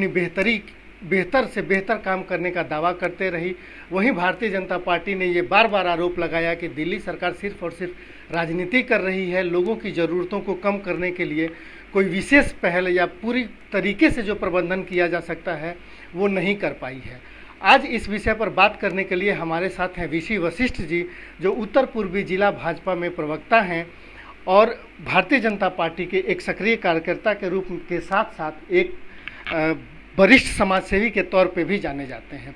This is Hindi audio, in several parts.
अपनी बेहतर से बेहतर काम करने का दावा करते रही। वहीं भारतीय जनता पार्टी ने ये बार बार आरोप लगाया कि दिल्ली सरकार सिर्फ और सिर्फ राजनीति कर रही है, लोगों की ज़रूरतों को कम करने के लिए कोई विशेष पहल या पूरी तरीके से जो प्रबंधन किया जा सकता है वो नहीं कर पाई है। आज इस विषय पर बात करने के लिए हमारे साथ हैं वीसी वशिष्ठ जी, जो उत्तर पूर्वी जिला भाजपा में प्रवक्ता हैं और भारतीय जनता पार्टी के एक सक्रिय कार्यकर्ता के रूप के साथ साथ एक वरिष्ठ समाजसेवी के तौर पे भी जाने जाते हैं।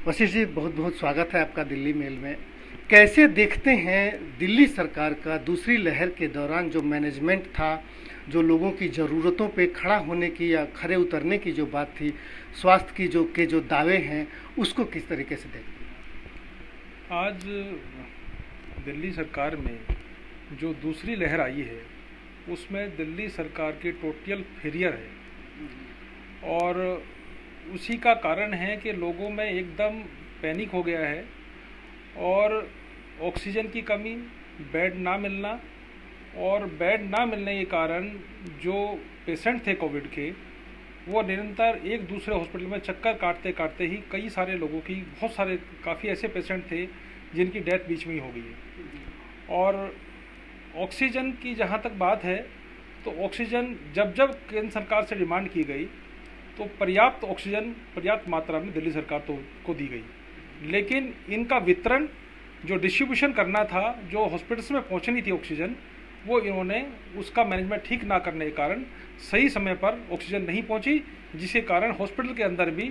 वशिष्ठ जी, बहुत बहुत स्वागत है आपका दिल्ली मेल में। कैसे देखते हैं दिल्ली सरकार का दूसरी लहर के दौरान जो मैनेजमेंट था, जो लोगों की ज़रूरतों पे खड़ा होने की या खड़े उतरने की जो बात थी, स्वास्थ्य की जो दावे हैं, उसको किस तरीके से देखते हैं? आज दिल्ली सरकार में जो दूसरी लहर आई है उसमें दिल्ली सरकार की टोटल फेलियर है और उसी का कारण है कि लोगों में एकदम पैनिक हो गया है और ऑक्सीजन की कमी, बेड ना मिलना और बेड ना मिलने के कारण जो पेशेंट थे कोविड के, वो निरंतर एक दूसरे हॉस्पिटल में चक्कर काटते काटते ही कई सारे लोगों की, काफ़ी ऐसे पेशेंट थे जिनकी डेथ बीच में ही हो गई है। और ऑक्सीजन की जहाँ तक बात है तो ऑक्सीजन जब केंद्र सरकार से डिमांड की गई तो पर्याप्त ऑक्सीजन पर्याप्त मात्रा में दिल्ली सरकार को दी गई, लेकिन इनका वितरण जो डिस्ट्रीब्यूशन करना था, जो हॉस्पिटल्स में पहुंचनी थी ऑक्सीजन, वो इन्होंने उसका मैनेजमेंट ठीक ना करने के कारण सही समय पर ऑक्सीजन नहीं पहुंची, जिसके कारण हॉस्पिटल के अंदर भी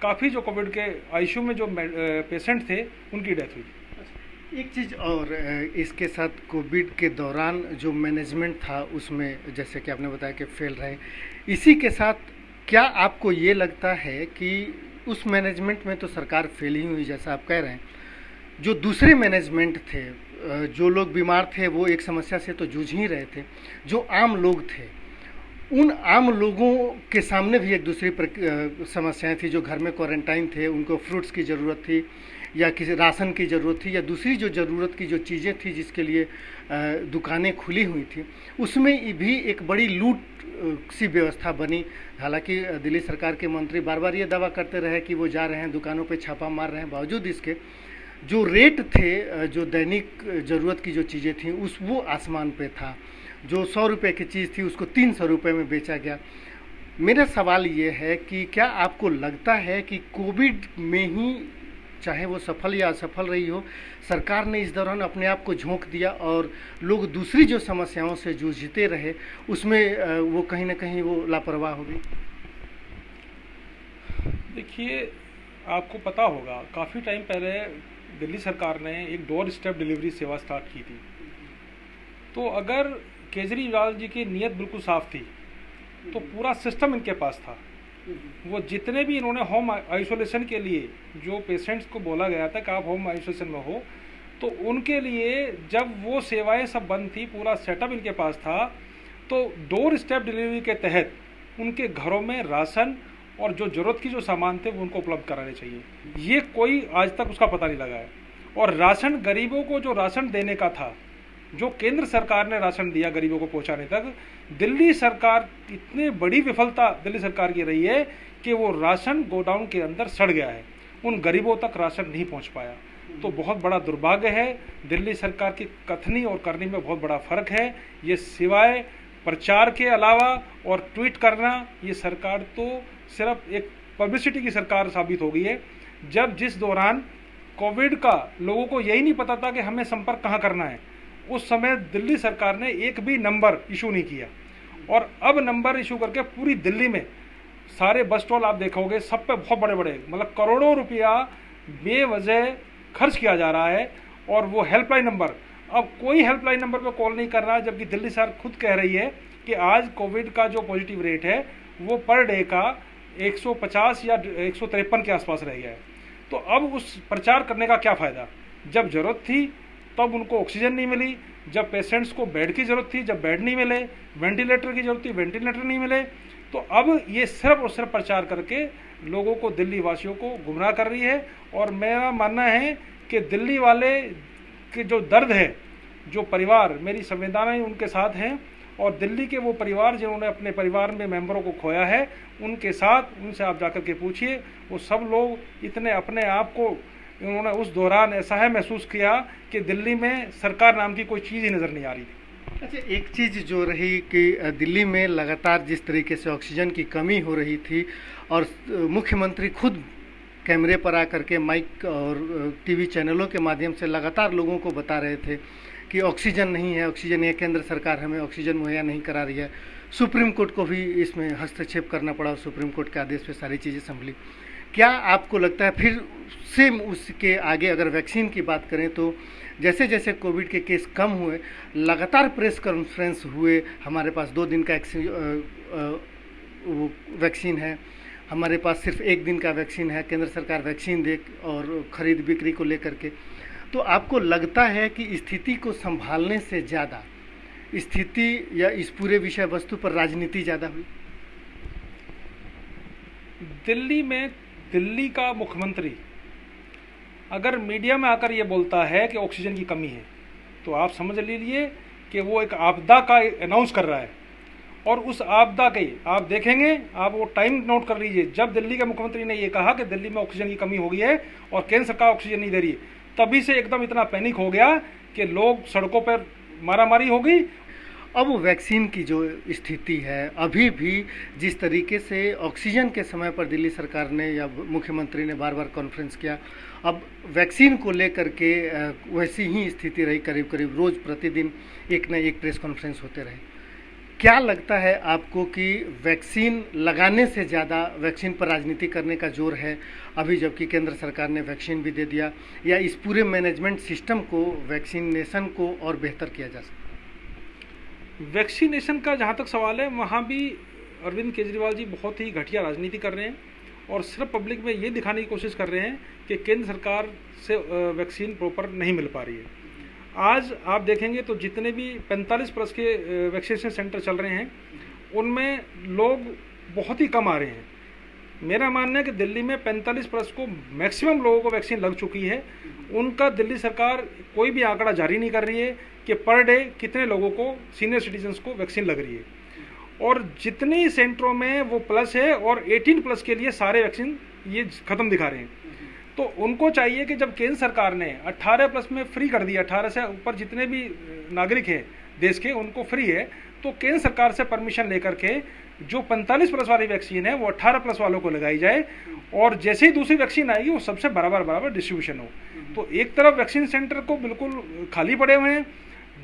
काफ़ी जो कोविड के आईसीयू में जो पेशेंट थे उनकी डेथ हुई। एक चीज़ और, इसके साथ कोविड के दौरान जो मैनेजमेंट था उसमें जैसे कि आपने बताया कि फेल रहे, इसी के साथ क्या आपको ये लगता है कि उस मैनेजमेंट में तो सरकार फेल ही हुई जैसा आप कह रहे हैं, जो दूसरे मैनेजमेंट थे, जो लोग बीमार थे वो एक समस्या से तो जूझ ही रहे थे, जो आम लोग थे उन आम लोगों के सामने भी एक दूसरी समस्याएं थी। जो घर में क्वारंटाइन थे उनको फ्रूट्स की ज़रूरत थी या किसी राशन की ज़रूरत थी या दूसरी जो ज़रूरत की जो चीज़ें थी जिसके लिए दुकानें खुली हुई थी, उसमें भी एक बड़ी लूट सी व्यवस्था बनी। हालांकि दिल्ली सरकार के मंत्री बार बार ये दावा करते रहे कि वो जा रहे हैं दुकानों पे छापा मार रहे हैं, बावजूद इसके जो रेट थे, जो दैनिक ज़रूरत की जो चीज़ें थी वो आसमान पे था। जो 100 रुपये की चीज़ थी उसको 300 रुपये में बेचा गया। मेरा सवाल ये है कि क्या आपको लगता है कि कोविड में ही, चाहे वो सफल या असफल रही हो, सरकार ने इस दौरान अपने आप को झोंक दिया और लोग दूसरी जो समस्याओं से जूझते रहे उसमें वो कहीं ना कहीं वो लापरवाह हो गई? देखिए, आपको पता होगा काफ़ी टाइम पहले दिल्ली सरकार ने एक डोर स्टेप डिलीवरी सेवा स्टार्ट की थी। तो अगर केजरीवाल जी की नीयत बिल्कुल साफ थी तो पूरा सिस्टम इनके पास था। वो जितने भी इन्होंने होम आइसोलेशन के लिए जो पेशेंट्स को बोला गया था कि आप होम आइसोलेशन में हो, तो उनके लिए जब वो सेवाएं सब बंद थी, पूरा सेटअप इनके पास था, तो डोर स्टेप डिलीवरी के तहत उनके घरों में राशन और जो ज़रूरत की जो सामान थे वो उनको उपलब्ध कराने चाहिए। ये कोई आज तक उसका पता नहीं लगा है। और राशन, गरीबों को जो राशन देने का था, जो केंद्र सरकार ने राशन दिया गरीबों को पहुंचाने तक, दिल्ली सरकार, इतनी बड़ी विफलता दिल्ली सरकार की रही है कि वो राशन गोडाउन के अंदर सड़ गया है, उन गरीबों तक राशन नहीं पहुंच पाया। तो बहुत बड़ा दुर्भाग्य है। दिल्ली सरकार की कथनी और करनी में बहुत बड़ा फर्क है। ये सिवाय प्रचार के अलावा और ट्वीट करना, ये सरकार तो सिर्फ एक पब्लिसिटी की सरकार साबित हो गई है। जिस दौरान कोविड का लोगों को यही नहीं पता था कि हमें संपर्क कहाँ करना है, उस समय दिल्ली सरकार ने एक भी नंबर इशू नहीं किया और अब नंबर इशू करके पूरी दिल्ली में सारे बस स्टॉल आप देखोगे, सब पे बहुत बड़े बड़े, मतलब करोड़ों रुपया बेवजह खर्च किया जा रहा है। और वो हेल्पलाइन नंबर, अब कोई हेल्पलाइन नंबर पे कॉल नहीं कर रहा है, जबकि दिल्ली सरकार खुद कह रही है कि आज कोविड का जो पॉजिटिव रेट है वो पर डे का 150 या 153 के आसपास रह गया है। तो अब उस प्रचार करने का क्या फ़ायदा? जब ज़रूरत थी तब उनको ऑक्सीजन नहीं मिली, जब पेशेंट्स को बेड की ज़रूरत थी, जब बेड नहीं मिले, वेंटिलेटर की ज़रूरत थी, वेंटिलेटर नहीं मिले। तो अब ये सिर्फ और सिर्फ प्रचार करके लोगों को, दिल्ली वासियों को गुमराह कर रही है। और मेरा मानना है कि दिल्ली वाले के जो दर्द है, जो परिवार, मेरी संवेदनाएं उनके साथ हैं और दिल्ली के वो परिवार जिन्होंने अपने परिवार में मेंबरों को खोया है, उनके साथ उनसे आप जाकर के पूछिए, वो सब लोग इतने अपने आप को उन्होंने उस दौरान ऐसा है महसूस किया कि दिल्ली में सरकार नाम की कोई चीज़ ही नज़र नहीं आ रही थी। अच्छा, एक चीज़ जो रही कि दिल्ली में लगातार जिस तरीके से ऑक्सीजन की कमी हो रही थी और मुख्यमंत्री खुद कैमरे पर आकर के माइक और टीवी चैनलों के माध्यम से लगातार लोगों को बता रहे थे कि ऑक्सीजन नहीं है, ऑक्सीजन है, केंद्र सरकार हमें ऑक्सीजन मुहैया नहीं करा रही है। सुप्रीम कोर्ट को भी इसमें हस्तक्षेप करना पड़ा और सुप्रीम कोर्ट के आदेश पे सारी चीज़ें संभली। क्या आपको लगता है फिर से उसके आगे अगर वैक्सीन की बात करें तो जैसे जैसे कोविड के केस कम हुए, लगातार प्रेस कॉन्फ्रेंस हुए, हमारे पास 2 दिन का वैक्सीन है, हमारे पास सिर्फ 1 दिन का वैक्सीन है, केंद्र सरकार वैक्सीन दे और खरीद बिक्री को लेकर के, तो आपको लगता है कि स्थिति को संभालने से ज़्यादा स्थिति या इस पूरे विषय वस्तु पर राजनीति ज़्यादा हुई? दिल्ली में दिल्ली का मुख्यमंत्री अगर मीडिया में आकर ये बोलता है कि ऑक्सीजन की कमी है, तो आप समझ लीजिए कि वो एक आपदा का अनाउंस कर रहा है। और उस आपदा के आप देखेंगे, आप वो टाइम नोट कर लीजिए, जब दिल्ली के मुख्यमंत्री ने ये कहा कि दिल्ली में ऑक्सीजन की कमी हो गई है और केंद्र सरकार ऑक्सीजन नहीं दे रही है, तभी से एकदम इतना पैनिक हो गया कि लोग सड़कों पर मारामारी हो गई। अब वैक्सीन की जो स्थिति है, अभी भी जिस तरीके से ऑक्सीजन के समय पर दिल्ली सरकार ने या मुख्यमंत्री ने बार बार कॉन्फ्रेंस किया, अब वैक्सीन को लेकर के वैसी ही स्थिति रही, करीब करीब रोज़ प्रतिदिन एक न एक प्रेस कॉन्फ्रेंस होते रहे। क्या लगता है आपको कि वैक्सीन लगाने से ज़्यादा वैक्सीन पर राजनीति करने का जोर है अभी, जबकि केंद्र सरकार ने वैक्सीन भी दे दिया, या इस पूरे मैनेजमेंट सिस्टम को, वैक्सीनेशन को और बेहतर किया जा सकता है? वैक्सीनेशन का जहाँ तक सवाल है, वहाँ भी अरविंद केजरीवाल जी बहुत ही घटिया राजनीति कर रहे हैं और सिर्फ पब्लिक में ये दिखाने की कोशिश कर रहे हैं कि केंद्र सरकार से वैक्सीन प्रॉपर नहीं मिल पा रही है। आज आप देखेंगे तो जितने भी 45+ के वैक्सीनेशन सेंटर चल रहे हैं, उनमें लोग बहुत ही कम आ रहे हैं। मेरा मानना है कि दिल्ली में 45+ को मैक्सिमम लोगों को वैक्सीन लग चुकी है। उनका दिल्ली सरकार कोई भी आंकड़ा जारी नहीं कर रही है कि पर डे कितने लोगों को, सीनियर सिटीजन्स को वैक्सीन लग रही है। और जितने सेंटरों में वो प्लस है और 18+ के लिए सारे वैक्सीन ये ख़त्म दिखा रहे हैं। तो उनको चाहिए कि जब केंद्र सरकार ने 18+ में फ्री कर दिया, 18 से ऊपर जितने भी नागरिक हैं देश के उनको फ्री है, तो केंद्र सरकार से परमिशन लेकर के जो 45+ वाली वैक्सीन है वो 18+ वालों को लगाई जाए और जैसे ही दूसरी वैक्सीन आएगी वो सबसे बराबर डिस्ट्रीब्यूशन हो। तो एक तरफ वैक्सीन सेंटर को बिल्कुल खाली पड़े हुए हैं,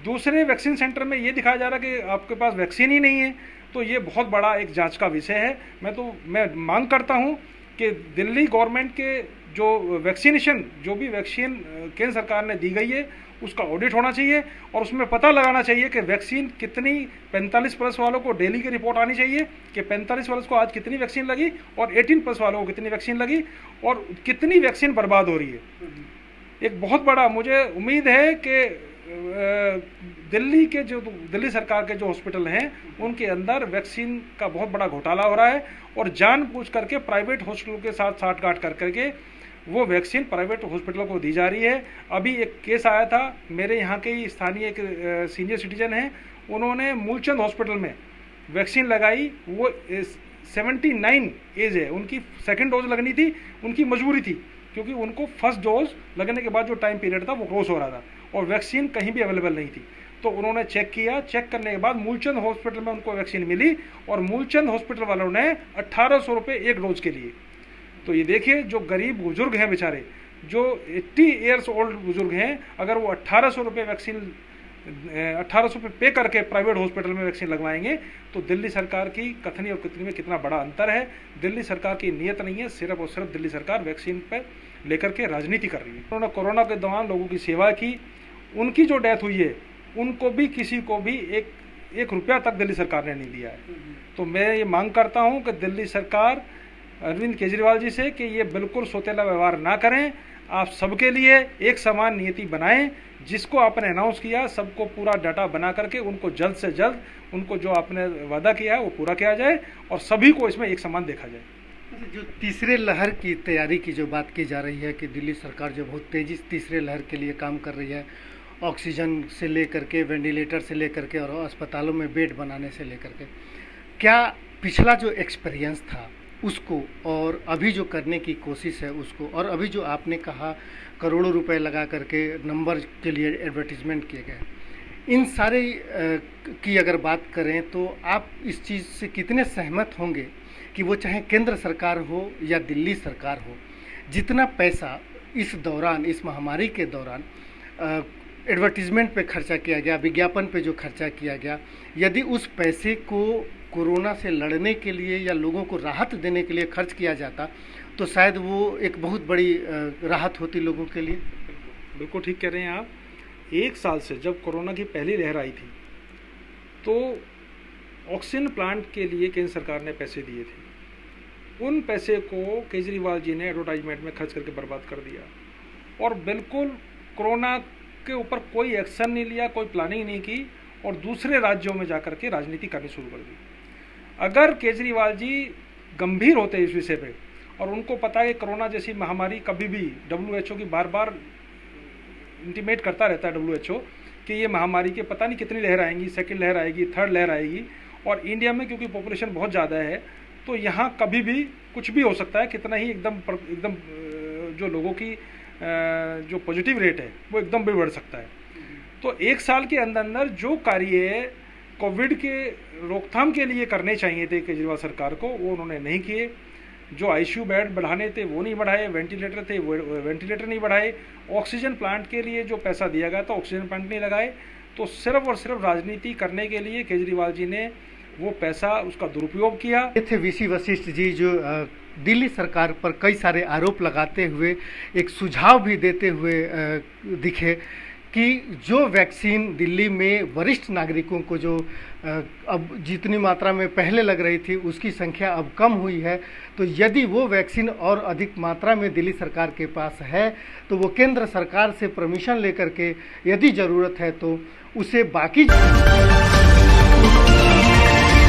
दूसरे वैक्सीन सेंटर में ये दिखाया जा रहा है कि आपके पास वैक्सीन ही नहीं है। तो ये बहुत बड़ा एक जांच का विषय है। मैं मांग करता हूँ कि दिल्ली गवर्नमेंट के जो वैक्सीनेशन, जो भी वैक्सीन केंद्र सरकार ने दी गई है उसका ऑडिट होना चाहिए और उसमें पता लगाना चाहिए कि वैक्सीन कितनी, 45+ वालों को डेली की रिपोर्ट आनी चाहिए कि 45+ को आज कितनी वैक्सीन लगी और 18+ वालों को कितनी वैक्सीन लगी और कितनी वैक्सीन बर्बाद हो रही है। एक बहुत बड़ा मुझे उम्मीद है कि दिल्ली सरकार के जो हॉस्पिटल हैं उनके अंदर वैक्सीन का बहुत बड़ा घोटाला हो रहा है और जानबूझ करके प्राइवेट हॉस्पिटलों के साथ साठगांठ कर करके वो वैक्सीन प्राइवेट हॉस्पिटलों को दी जा रही है। अभी एक केस आया था, मेरे यहाँ के ही स्थानीय एक सीनियर सिटीजन हैं, उन्होंने मूलचंद हॉस्पिटल में वैक्सीन लगाई। वो 79 एज है, उनकी 2nd डोज लगनी थी, उनकी मजबूरी थी क्योंकि उनको फर्स्ट डोज लगने के बाद जो टाइम पीरियड था वो क्रॉस हो रहा था और वैक्सीन कहीं भी अवेलेबल नहीं थी। तो उन्होंने चेक किया, चेक करने के बाद मूलचंद हॉस्पिटल में उनको वैक्सीन मिली और मूलचंद हॉस्पिटल वालों ने 1800 रुपये 1 डोज के लिए। तो ये देखिए, जो गरीब बुजुर्ग हैं बेचारे, जो 80 ईयर्स ओल्ड बुजुर्ग हैं, अगर वो 1800 रुपये वैक्सीन 1800 रुपये पे करके प्राइवेट हॉस्पिटल में वैक्सीन लगवाएंगे तो दिल्ली सरकार की कथनी और कितनी में कितना बड़ा अंतर है। दिल्ली सरकार की नीयत नहीं है, सिर्फ और सिर्फ दिल्ली सरकार वैक्सीन पर लेकर के राजनीति कर रही है। उन्होंने कोरोना के दौरान लोगों की सेवा की, उनकी जो डेथ हुई है उनको भी, किसी को भी एक रुपया तक दिल्ली सरकार ने नहीं दिया है। तो मैं ये मांग करता हूँ कि दिल्ली सरकार अरविंद केजरीवाल जी से कि ये बिल्कुल सौतेला व्यवहार ना करें, आप सबके लिए एक समान नीति बनाएं। जिसको आपने अनाउंस किया सबको पूरा डाटा बना करके उनको जल्द से जल्द उनको जो आपने वादा किया है वो पूरा किया जाए और सभी को इसमें एक समान देखा जाए। जो तीसरे लहर की तैयारी की जो बात की जा रही है कि दिल्ली सरकार जो बहुत तेज़ी से तीसरे लहर के लिए काम कर रही है ऑक्सीजन से लेकर के, वेंटिलेटर से लेकर के और अस्पतालों में बेड बनाने से लेकर के, क्या पिछला जो एक्सपीरियंस था उसको और अभी जो करने की कोशिश है उसको, और अभी जो आपने कहा करोड़ों रुपए लगा करके नंबर के लिए एडवर्टीजमेंट किए गए, इन सारे की अगर बात करें तो आप इस चीज़ से कितने सहमत होंगे कि वो चाहे केंद्र सरकार हो या दिल्ली सरकार हो, जितना पैसा इस दौरान, इस महामारी के दौरान एडवर्टीजमेंट पे खर्चा किया गया, विज्ञापन पे जो खर्चा किया गया, यदि उस पैसे को कोरोना से लड़ने के लिए या लोगों को राहत देने के लिए खर्च किया जाता तो शायद वो एक बहुत बड़ी राहत होती लोगों के लिए। बिल्कुल ठीक कह रहे हैं आप। एक साल से जब कोरोना की पहली लहर आई थी तो ऑक्सीजन प्लांट के लिए केंद्र सरकार ने पैसे दिए थे। उन पैसे को केजरीवाल जी ने एडवर्टाइजमेंट में खर्च करके बर्बाद कर दिया और बिल्कुल कोरोना के ऊपर कोई एक्शन नहीं लिया, कोई प्लानिंग नहीं की और दूसरे राज्यों में जाकर के राजनीति करनी शुरू कर दी। अगर केजरीवाल जी गंभीर होते इस विषय पे और उनको पता है कि कोरोना जैसी महामारी कभी भी, WHO की बार बार इंटीमेट करता रहता है WHO कि ये महामारी के पता नहीं कितनी लहर आएंगी, सेकंड लहर आएगी, थर्ड लहर आएगी, और इंडिया में क्योंकि पॉपुलेशन बहुत ज़्यादा है तो यहाँ कभी भी कुछ भी हो सकता है, कितना ही एकदम जो लोगों की जो पॉजिटिव रेट है वो एकदम भी बढ़ सकता है। तो एक साल के अंदर अंदर जो कार्य कोविड के रोकथाम के लिए करने चाहिए थे केजरीवाल सरकार को, वो उन्होंने नहीं किए। जो ICU बेड बढ़ाने थे वो नहीं बढ़ाए, वेंटिलेटर थे वो वेंटिलेटर नहीं बढ़ाए, ऑक्सीजन प्लांट के लिए जो पैसा दिया गया था ऑक्सीजन प्लांट नहीं लगाए। तो सिर्फ और सिर्फ राजनीति करने के लिए केजरीवाल जी ने वो पैसा, उसका दुरुपयोग किया। ये थे VC वशिष्ठ जी, जो दिल्ली सरकार पर कई सारे आरोप लगाते हुए एक सुझाव भी देते हुए दिखे कि जो वैक्सीन दिल्ली में वरिष्ठ नागरिकों को जो अब जितनी मात्रा में पहले लग रही थी उसकी संख्या अब कम हुई है, तो यदि वो वैक्सीन और अधिक मात्रा में दिल्ली सरकार के पास है तो वो केंद्र सरकार से परमिशन लेकर के यदि ज़रूरत है तो उसे बाकी